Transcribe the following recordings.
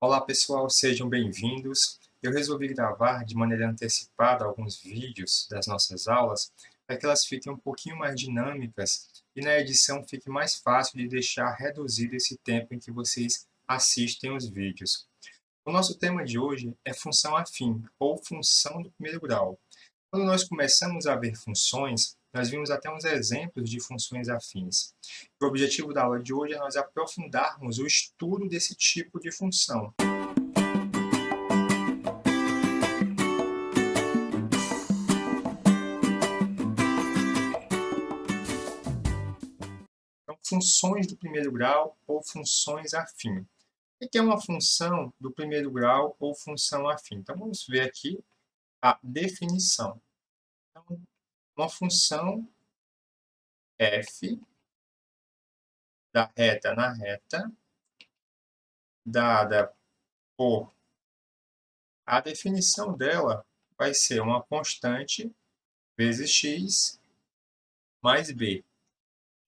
Olá pessoal, sejam bem-vindos. Eu resolvi gravar de maneira antecipada alguns vídeos das nossas aulas para que elas fiquem um pouquinho mais dinâmicas e na edição fique mais fácil de deixar reduzido esse tempo em que vocês assistem os vídeos. O nosso tema de hoje é função afim, ou função do primeiro grau. Quando nós começamos a ver funções, nós vimos até uns exemplos de funções afins. O objetivo da aula de hoje é nós aprofundarmos o estudo desse tipo de função. Então, funções do primeiro grau ou funções afim. O que é uma função do primeiro grau ou função afim? Então, vamos ver aqui a definição. Então, uma função f da reta na reta, dada por... A definição dela vai ser uma constante vezes x mais b.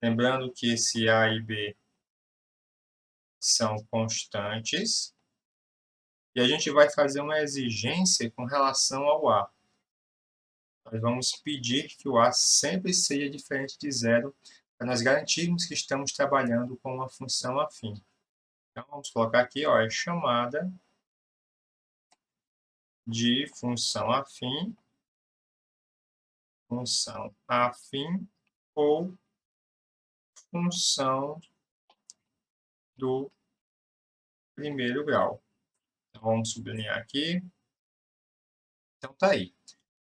Lembrando que esse a e b são constantes, e a gente vai fazer uma exigência com relação ao a. Nós vamos pedir que o a sempre seja diferente de zero, para nós garantirmos que estamos trabalhando com uma função afim. Então, vamos colocar aqui, ó, é chamada de função afim ou função do primeiro grau. Então, vamos sublinhar aqui. Então, tá aí.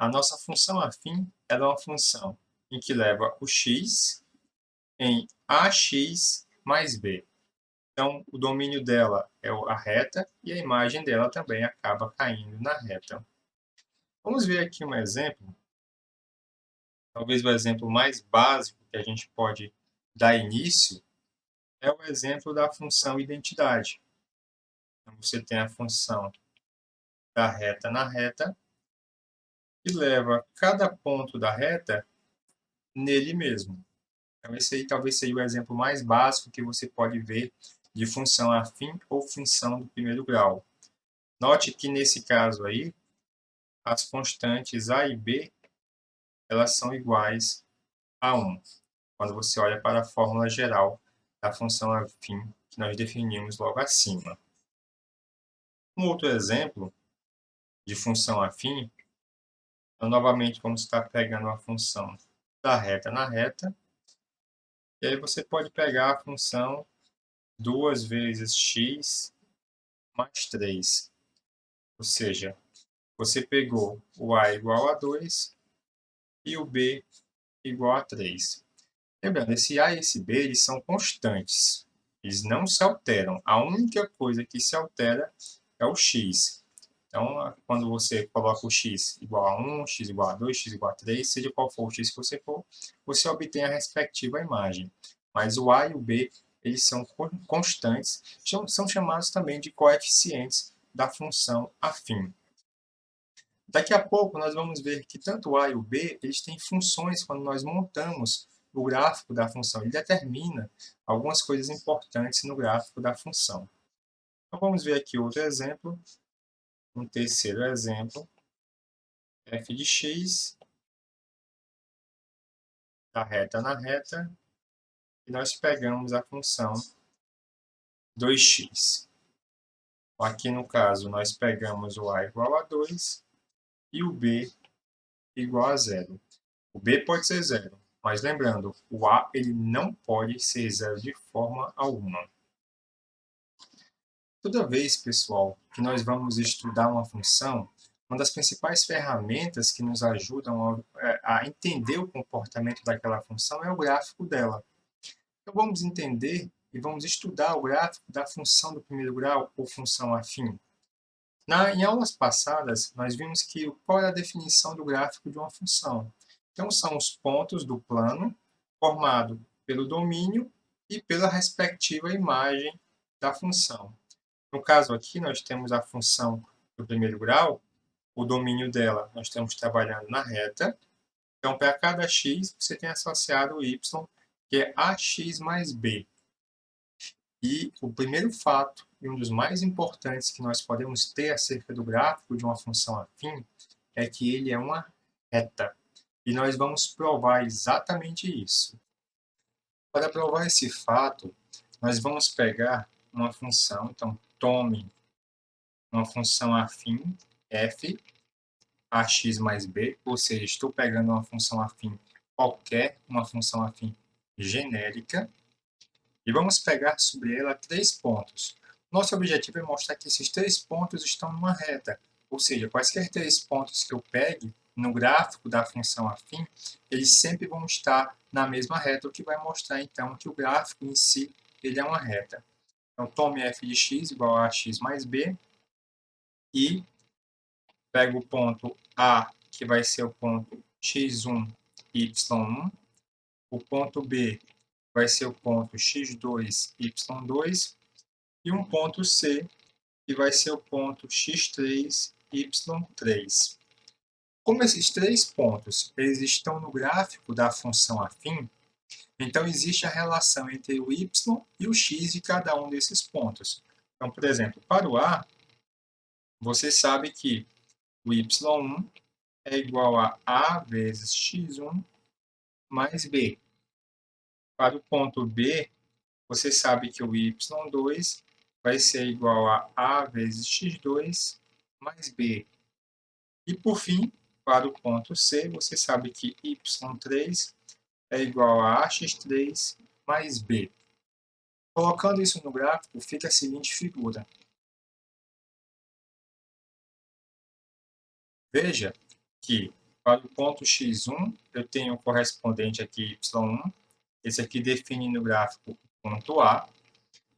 A nossa função afim ela é uma função em que leva o x em ax mais b. Então, o domínio dela é a reta e a imagem dela também acaba caindo na reta. Vamos ver aqui um exemplo, talvez o exemplo mais básico que a gente pode dar início é o exemplo da função identidade. Então, você tem a função da reta na reta e leva cada ponto da reta nele mesmo. Então, esse aí talvez seja o exemplo mais básico que você pode ver de função afim ou função do primeiro grau. Note que nesse caso aí, as constantes a e b elas são iguais a 1, quando você olha para a fórmula geral da função afim que nós definimos logo acima. Um outro exemplo de função afim, então, novamente vamos estar pegando a função da reta na reta, e aí você pode pegar a função 2 vezes x mais 3, ou seja, você pegou o a igual a 2 e o b igual a 3. Lembrando, esse a e esse b eles são constantes, eles não se alteram. A única coisa que se altera é o x. Então, quando você coloca o x igual a 1, x igual a 2, x igual a 3, seja qual for o x que você for, você obtém a respectiva imagem. Mas o a e o b eles são constantes, são chamados também de coeficientes da função afim. Daqui a pouco nós vamos ver que tanto o a e o b eles têm funções quando nós montamos o gráfico da função. Ele determina algumas coisas importantes no gráfico da função. Então vamos ver aqui outro exemplo, um terceiro exemplo, f de x, da reta na reta, e nós pegamos a função 2x. Aqui no caso nós pegamos o a igual a 2 e o b igual a 0. O b pode ser 0, mas lembrando, o a ele não pode ser 0 de forma alguma. Toda vez, pessoal, que nós vamos estudar uma função, uma das principais ferramentas que nos ajudam a entender o comportamento daquela função é o gráfico dela. Então vamos entender e vamos estudar o gráfico da função do primeiro grau ou função afim. Em aulas passadas, nós vimos qual é a definição do gráfico de uma função. Então, são os pontos do plano formado pelo domínio e pela respectiva imagem da função. No caso aqui, nós temos a função do primeiro grau, o domínio dela nós estamos trabalhando na reta. Então, para cada x, você tem associado o y, que é ax mais b. E o primeiro fato e um dos mais importantes que nós podemos ter acerca do gráfico de uma função afim é que ele é uma reta. E nós vamos provar exatamente isso. Para provar esse fato, nós vamos pegar uma função, então tome uma função afim f ax mais b, ou seja, estou pegando uma função afim qualquer, uma função afim genérica, e vamos pegar sobre ela 3 pontos. Nosso objetivo é mostrar que esses 3 pontos estão numa reta, ou seja, quaisquer 3 pontos que eu pegue no gráfico da função afim, eles sempre vão estar na mesma reta, o que vai mostrar então que o gráfico em si ele é uma reta. Então, tome f de x igual a x mais b, e pego o ponto A, que vai ser o ponto x1, y1, o ponto B vai ser o ponto x2, y2, e um ponto C, que vai ser o ponto x3, y3. Como esses 3 pontos eles estão no gráfico da função afim, então existe a relação entre o y e o x de cada um desses pontos. Então, por exemplo, para o A, você sabe que o y1 é igual a A vezes x1 mais b. Para o ponto B, você sabe que o y2 vai ser igual a A vezes x2 mais b. E, por fim, para o ponto C, você sabe que y3 é igual a ax3 mais b. Colocando isso no gráfico, fica a seguinte figura. Veja que para o ponto x1, eu tenho o correspondente aqui y1, esse aqui define no gráfico o ponto A.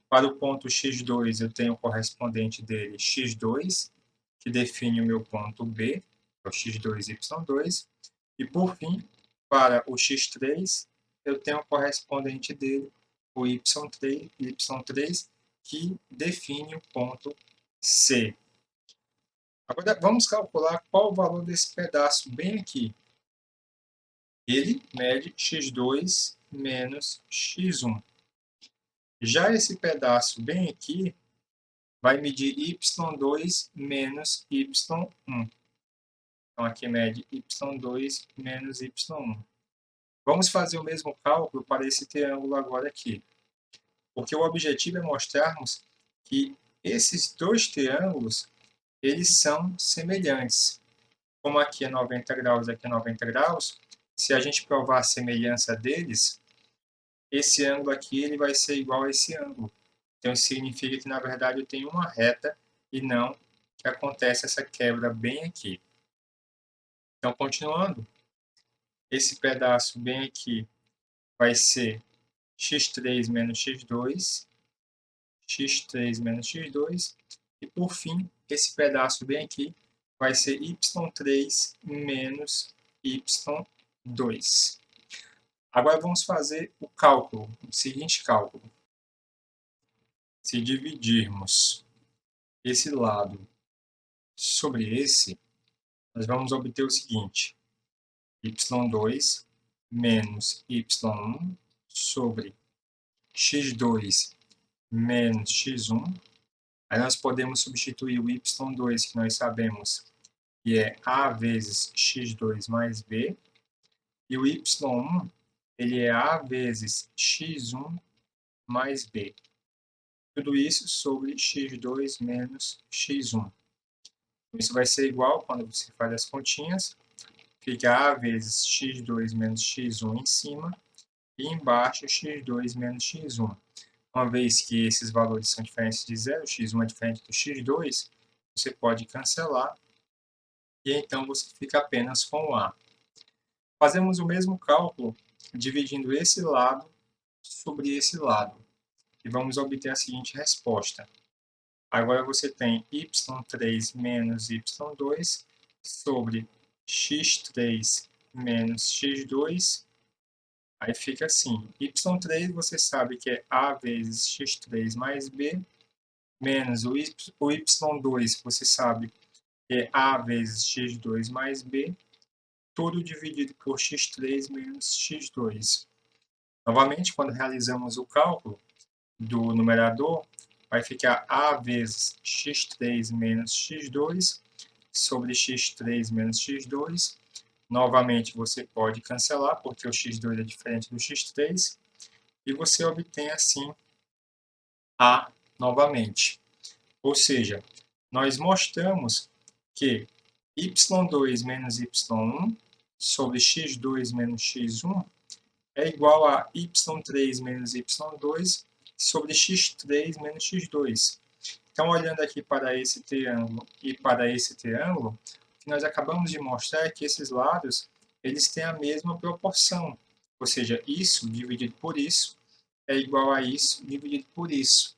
Para o ponto x2, eu tenho o correspondente dele x2, que define o meu ponto B, é o x2, y2. E, por fim, para o x3, eu tenho o correspondente dele, o y3, que define o ponto C. Agora, vamos calcular qual o valor desse pedaço bem aqui. Ele mede x2 menos x1. Já esse pedaço bem aqui vai medir y2 menos y1. Então, aqui mede y2 menos y1. Vamos fazer o mesmo cálculo para esse triângulo agora aqui. Porque o objetivo é mostrarmos que esses dois triângulos eles são semelhantes. Como aqui é 90 graus e aqui é 90 graus, se a gente provar a semelhança deles, esse ângulo aqui ele vai ser igual a esse ângulo. Então, isso significa que, na verdade, eu tenho uma reta e não que acontece essa quebra bem aqui. Então, continuando, esse pedaço bem aqui vai ser x3 menos x2, x3 menos x2, e, por fim, esse pedaço bem aqui vai ser y3 menos y2. Agora vamos fazer o cálculo, o seguinte cálculo. Se dividirmos esse lado sobre esse, nós vamos obter o seguinte: y2 menos y1 sobre x2 menos x1. Aí nós podemos substituir o y2, que nós sabemos que é a vezes x2 mais b, e o y1 ele é a vezes x1 mais b. Tudo isso sobre x2 menos x1. Isso vai ser igual, quando você faz as continhas, fica a vezes x2 menos x1 em cima, e embaixo x2 menos x1. Uma vez que esses valores são diferentes de zero, x1 é diferente do x2, você pode cancelar, e então você fica apenas com o A. Fazemos o mesmo cálculo dividindo esse lado sobre esse lado, e vamos obter a seguinte resposta. Agora você tem y3 menos y2 sobre x3 menos x2. Aí fica assim, y3 você sabe que é a vezes x3 mais b, menos o y2 você sabe que é a vezes x2 mais b, tudo dividido por x3 menos x2. Novamente, quando realizamos o cálculo do numerador, vai ficar a vezes x3 menos x2 sobre x3 menos x2. Novamente, você pode cancelar, porque o x2 é diferente do x3, e você obtém, assim, a novamente. Ou seja, nós mostramos que y2 menos y1 sobre x2 menos x1 é igual a y3 menos y2 sobre x3 menos x2. Então, olhando aqui para esse triângulo e para esse triângulo, o que nós acabamos de mostrar é que esses lados eles têm a mesma proporção, ou seja, isso dividido por isso é igual a isso dividido por isso.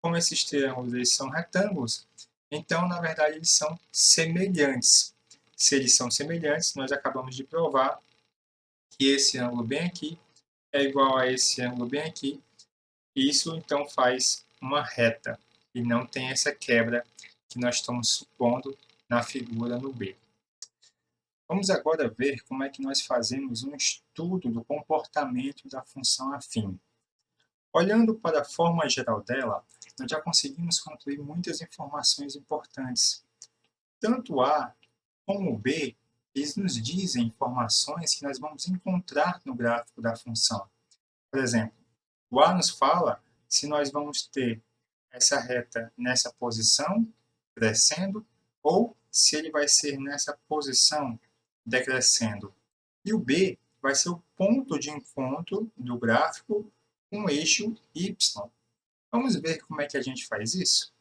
Como esses triângulos eles são retângulos, então, na verdade, eles são semelhantes. Se eles são semelhantes, nós acabamos de provar que esse ângulo bem aqui é igual a esse ângulo bem aqui. Isso, então, faz uma reta e não tem essa quebra que nós estamos supondo na figura no B. Vamos agora ver como é que nós fazemos um estudo do comportamento da função afim. Olhando para a forma geral dela, nós já conseguimos concluir muitas informações importantes. Tanto A como B, eles nos dizem informações que nós vamos encontrar no gráfico da função. Por exemplo, o A nos fala se nós vamos ter essa reta nessa posição, crescendo, ou se ele vai ser nessa posição, decrescendo. E o B vai ser o ponto de encontro do gráfico com o eixo Y. Vamos ver como é que a gente faz isso?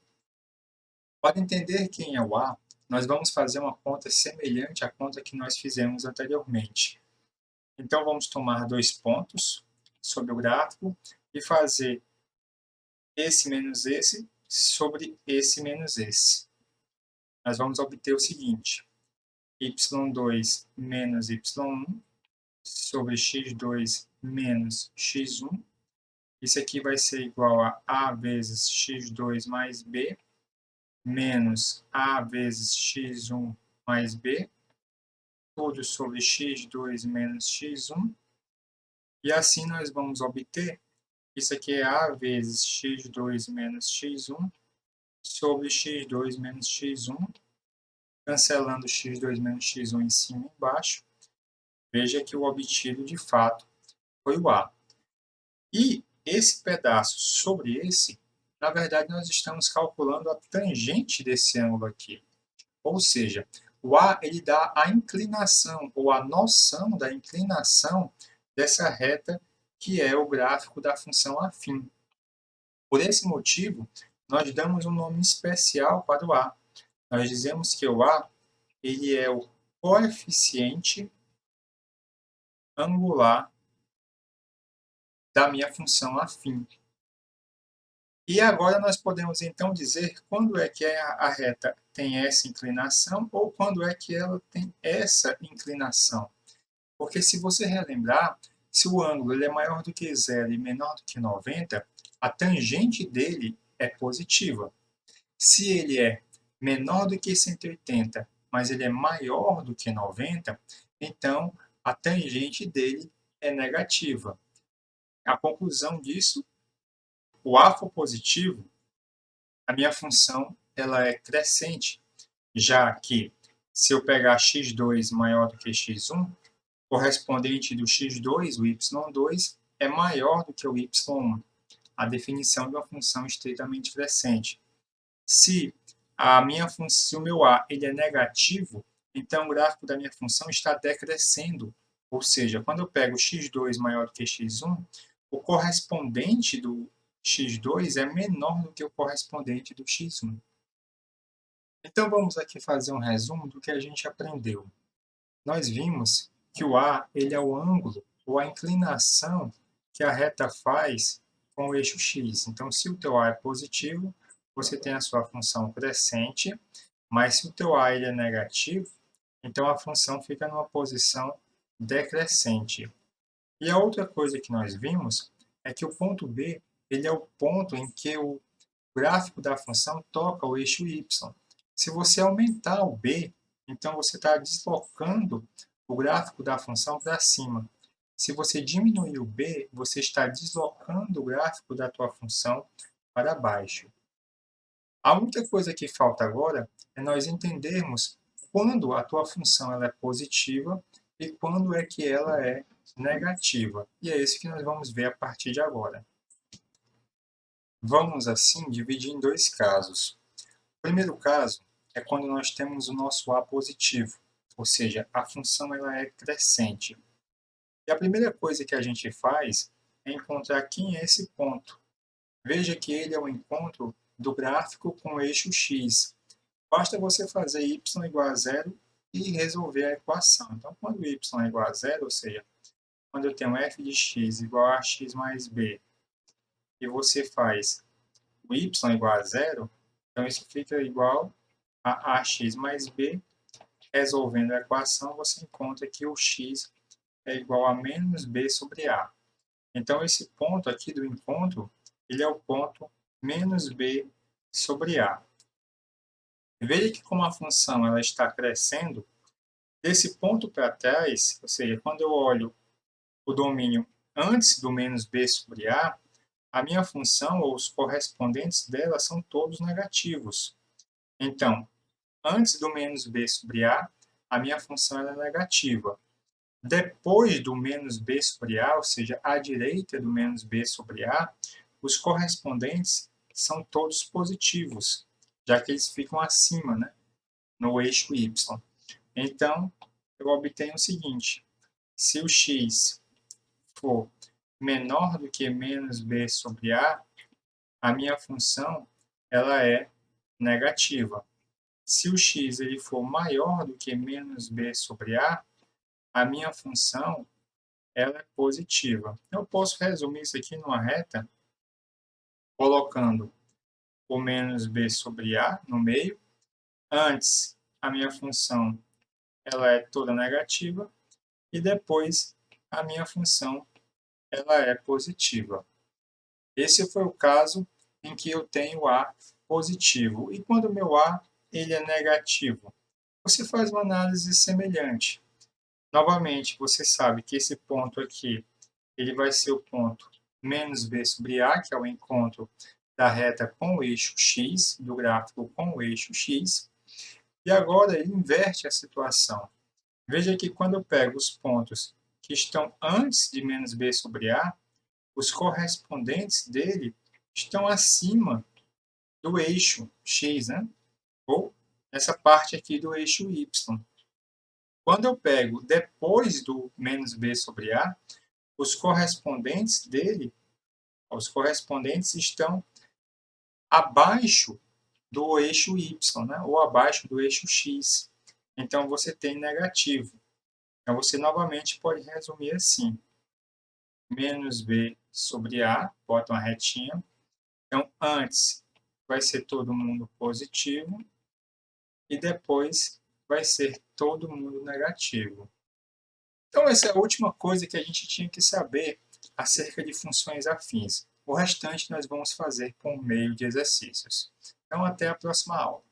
Para entender quem é o A, nós vamos fazer uma conta semelhante à conta que nós fizemos anteriormente. Então, vamos tomar dois pontos sobre o gráfico e fazer esse menos esse sobre esse menos esse. Nós vamos obter o seguinte: y2 menos y1 sobre x2 menos x1. Isso aqui vai ser igual a A vezes x2 mais B, menos A vezes x1 mais B, tudo sobre x2 menos x1. E assim nós vamos obter, isso aqui é A vezes x2 menos x1 sobre x2 menos x1, cancelando x2 menos x1 em cima e embaixo. Veja que o obtido, de fato, foi o A. E esse pedaço sobre esse, na verdade, nós estamos calculando a tangente desse ângulo aqui. Ou seja, o A ele dá a inclinação, ou a noção da inclinação dessa reta, que é o gráfico da função afim. Por esse motivo, nós damos um nome especial para o A. Nós dizemos que o A ele é o coeficiente angular da minha função afim. E agora nós podemos então dizer quando é que a reta tem essa inclinação ou quando é que ela tem essa inclinação. Porque se você relembrar, se o ângulo ele é maior do que zero e menor do que 90, a tangente dele é positiva. Se ele é menor do que 180, mas ele é maior do que 90, então a tangente dele é negativa. A conclusão disso, o A for positivo, a minha função ela é crescente, já que se eu pegar x2 maior do que x1, correspondente do x2, o y2, é maior do que o y1, a definição de uma função estritamente crescente. Se o meu A ele é negativo, então o gráfico da minha função está decrescendo, ou seja, quando eu pego x2 maior do que x1, o correspondente do x2 é menor do que o correspondente do x1. Então vamos aqui fazer um resumo do que a gente aprendeu. Nós vimos que o A ele é o ângulo ou a inclinação que a reta faz com o eixo x. Então, se o teu A é positivo, você tem a sua função crescente, mas se o teu A ele é negativo, então a função fica numa posição decrescente. E a outra coisa que nós vimos é que o ponto B ele é o ponto em que o gráfico da função toca o eixo y. Se você aumentar o B, então você está deslocando o gráfico da função para cima. Se você diminuir o B, você está deslocando o gráfico da tua função para baixo. A única coisa que falta agora é nós entendermos quando a tua função ela é positiva e quando é que ela é negativa. E é isso que nós vamos ver a partir de agora. Vamos, assim, dividir em dois casos. O primeiro caso é quando nós temos o nosso a positivo, ou seja, a função ela é crescente. E a primeira coisa que a gente faz é encontrar quem é esse ponto. Veja que ele é o encontro do gráfico com o eixo x. Basta você fazer y igual a zero e resolver a equação. Então, quando y é igual a zero, ou seja, quando eu tenho f de x igual a x mais b, e você faz o y igual a zero, então isso fica igual a ax mais b. Resolvendo a equação, você encontra que o x é igual a menos b sobre a. Então, esse ponto aqui do encontro, ele é o ponto menos b sobre a. Veja que como a função ela está crescendo, desse ponto para trás, ou seja, quando eu olho o domínio antes do menos b sobre a minha função ou os correspondentes dela são todos negativos. Então, antes do menos b sobre a minha função é negativa. Depois do menos b sobre a, ou seja, à direita do menos b sobre a, os correspondentes são todos positivos, já que eles ficam acima, né, no eixo y. Então, eu obtenho o seguinte: se o x for menor do que menos b sobre a minha função ela é negativa. Se o x ele for maior do que menos b sobre a minha função ela é positiva. Eu posso resumir isso aqui numa reta, colocando o menos b sobre a no meio. Antes, a minha função ela é toda negativa, e depois a minha função ela é positiva. Esse foi o caso em que eu tenho A positivo. E quando o meu A ele é negativo? Você faz uma análise semelhante. Novamente, você sabe que esse ponto aqui ele vai ser o ponto menos B sobre A, que é o encontro da reta com o eixo X, do gráfico com o eixo X. E agora ele inverte a situação. Veja que quando eu pego os pontos que estão antes de menos B sobre A, os correspondentes dele estão acima do eixo x, né? Ou essa parte aqui do eixo y. Quando eu pego depois do menos b sobre a, os correspondentes dele, os correspondentes estão abaixo do eixo y, né? Ou abaixo do eixo x. Então, você tem negativo. Então, você novamente pode resumir assim: menos b sobre a, bota uma retinha. Então, antes vai ser todo mundo positivo e depois vai ser todo mundo negativo. Então, essa é a última coisa que a gente tinha que saber acerca de funções afins. O restante nós vamos fazer por meio de exercícios. Então, até a próxima aula.